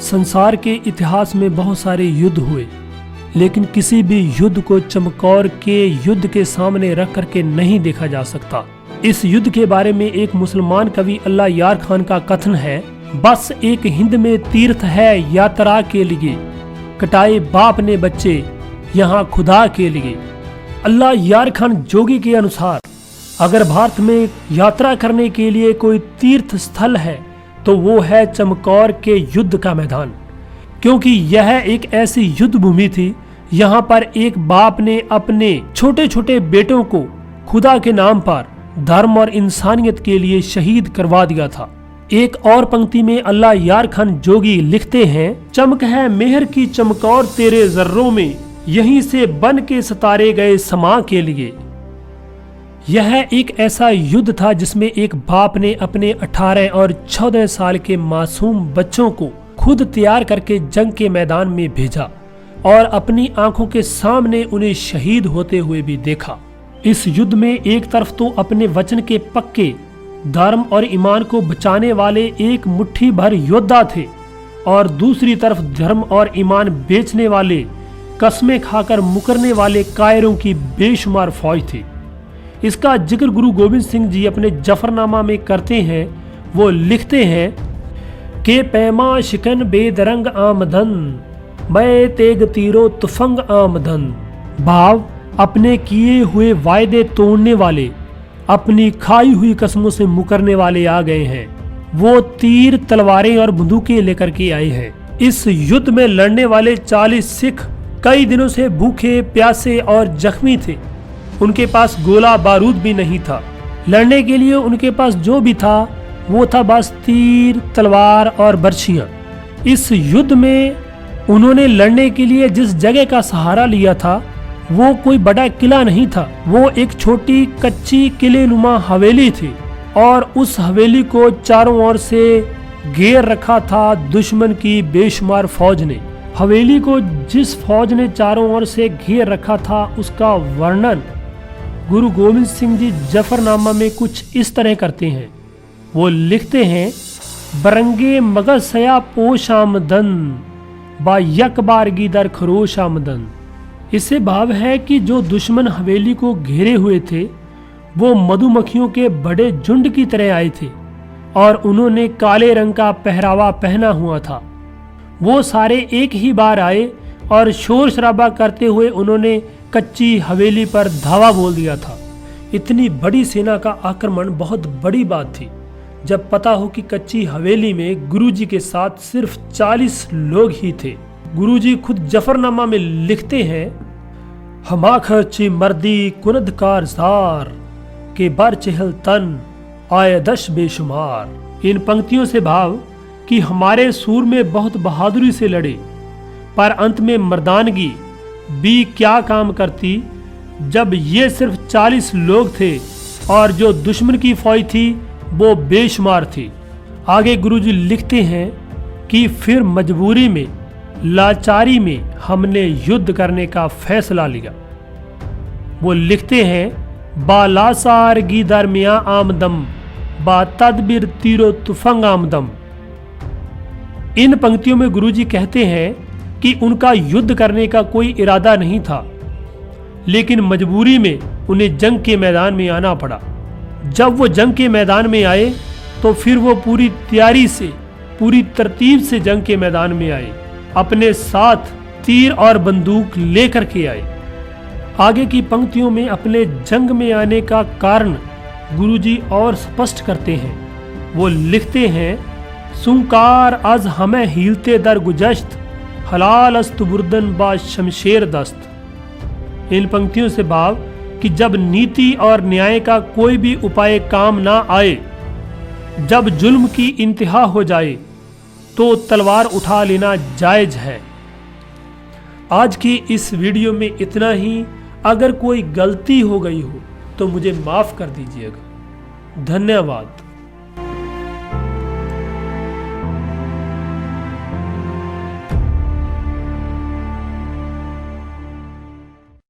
संसार के इतिहास में बहुत सारे युद्ध हुए, लेकिन किसी भी युद्ध को चमकौर के युद्ध के सामने रख करके नहीं देखा जा सकता। इस युद्ध के बारे में एक मुसलमान कवि अल्लाह यार खान का कथन है, बस एक हिंद में तीर्थ है यात्रा के लिए, कटाए बाप ने बच्चे यहाँ खुदा के लिए। अल्लाह यार खान जोगी के अनुसार अगर भारत में यात्रा करने के लिए कोई तीर्थ स्थल है तो वो है चमकौर के युद्ध का मैदान, क्योंकि यह एक ऐसी युद्ध भूमि थी। यहाँ पर एक बाप ने अपने छोटे छोटे बेटों को खुदा के नाम पर धर्म और इंसानियत के लिए शहीद करवा दिया था। एक और पंक्ति में अल्लाह यार खान जोगी लिखते हैं, चमक है मेहर की चमकौर तेरे जर्रों में, यहीं से बन के सितारे गए समा के लिए। यह एक ऐसा युद्ध था जिसमें एक बाप ने अपने 18 और 14 साल के मासूम बच्चों को खुद तैयार करके जंग के मैदान में भेजा और अपनी आंखों के सामने उन्हें शहीद होते हुए भी देखा। इस युद्ध में एक तरफ तो अपने वचन के पक्के धर्म और ईमान को बचाने वाले एक मुट्ठी भर योद्धा थे और दूसरी तरफ धर्म और ईमान बेचने वाले, कसमें खाकर मुकरने वाले कायरों की बेशुमार फौज थी। इसका जिक्र गुरु गोविंद सिंह जी अपने जफरनामा में करते हैं। वो लिखते हैं के पैमा शिकन बेदरंग आमदन, मैं तेग तीरो तुफंग आमदन। भाव, अपने किए हुए वायदे तोड़ने वाले, अपनी खाई हुई कसमों से मुकरने वाले आ गए हैं। वो तीर, तलवारें और बंदूकें लेकर के आए हैं। इस युद्ध में लड़ने वाले 40 सिख कई दिनों से भूखे, प्यासे और जख्मी थे। उनके पास गोला बारूद भी नहीं था। लड़ने के लिए उनके पास जो भी था वो था बस तीर, तलवार और बर्छियां। इस युद्ध में उन्होंने लड़ने के लिए जिस जगह का सहारा लिया था वो कोई बड़ा किला नहीं था, वो एक छोटी कच्ची किले नुमा हवेली थी और उस हवेली को चारों ओर से घेर रखा था दुश्मन की बेशुमार फौज ने। हवेली को जिस फौज ने चारों ओर से घेर रखा था उसका वर्णन गुरु गोविंद सिंह जी जफरनामा में कुछ इस तरह करते हैं। वो लिखते हैं, बरंगे मगज सया पोश आमदन, बा यक बारगी दर खरोश आमदन। इससे भाव है कि जो दुश्मन हवेली को घेरे हुए थे वो मधुमक्खियों के बड़े झुंड की तरह आए थे और उन्होंने काले रंग का पहरावा पहना हुआ था। वो सारे एक ही बार आए और शोर शराबा करते हुए उन्होंने कच्ची हवेली पर धावा बोल दिया था। इतनी बड़ी सेना का आक्रमण बहुत बड़ी बात थी जब पता हो कि कच्ची हवेली में गुरुजी के साथ सिर्फ 40 लोग ही थे। गुरुजी खुद जफरनामा में लिखते हैं, हमा खर्ची मर्दी कुनदकार जार के बर चहल तन आए दश बेशुमार। इन पंक्तियों से भाव कि हमारे सूर में बहुत बहादुरी से लड़े, पर अंत में मर्दानगी भी क्या काम करती जब ये सिर्फ 40 लोग थे और जो दुश्मन की फौज थी वो बेशुमार थी। आगे गुरुजी लिखते हैं कि फिर मजबूरी में, लाचारी में हमने युद्ध करने का फैसला लिया। वो लिखते हैं, बालासार गी दरमिया आमदम, बा तदबिर तीरो तुफंग आमदम। इन पंक्तियों में गुरुजी कहते हैं कि उनका युद्ध करने का कोई इरादा नहीं था, लेकिन मजबूरी में उन्हें जंग के मैदान में आना पड़ा। जब वो जंग के मैदान में आए तो फिर वो पूरी तैयारी से, पूरी तरतीब से जंग के मैदान में आए, अपने साथ तीर और बंदूक लेकर के आए। आगे की पंक्तियों में अपने जंग में आने का कारण गुरुजी और स्पष्ट करते हैं। वो लिखते हैं, सुंकार आज हमें हीलते दर गुजश्त, हलाल अस्त बुर्दन बा शमशेर दस्त। इन पंक्तियों से भाव कि जब नीति और न्याय का कोई भी उपाय काम ना आए, जब जुल्म की इंतहा हो जाए तो तलवार उठा लेना जायज है। आज की इस वीडियो में इतना ही। अगर कोई गलती हो गई हो तो मुझे माफ कर दीजिएगा। धन्यवाद।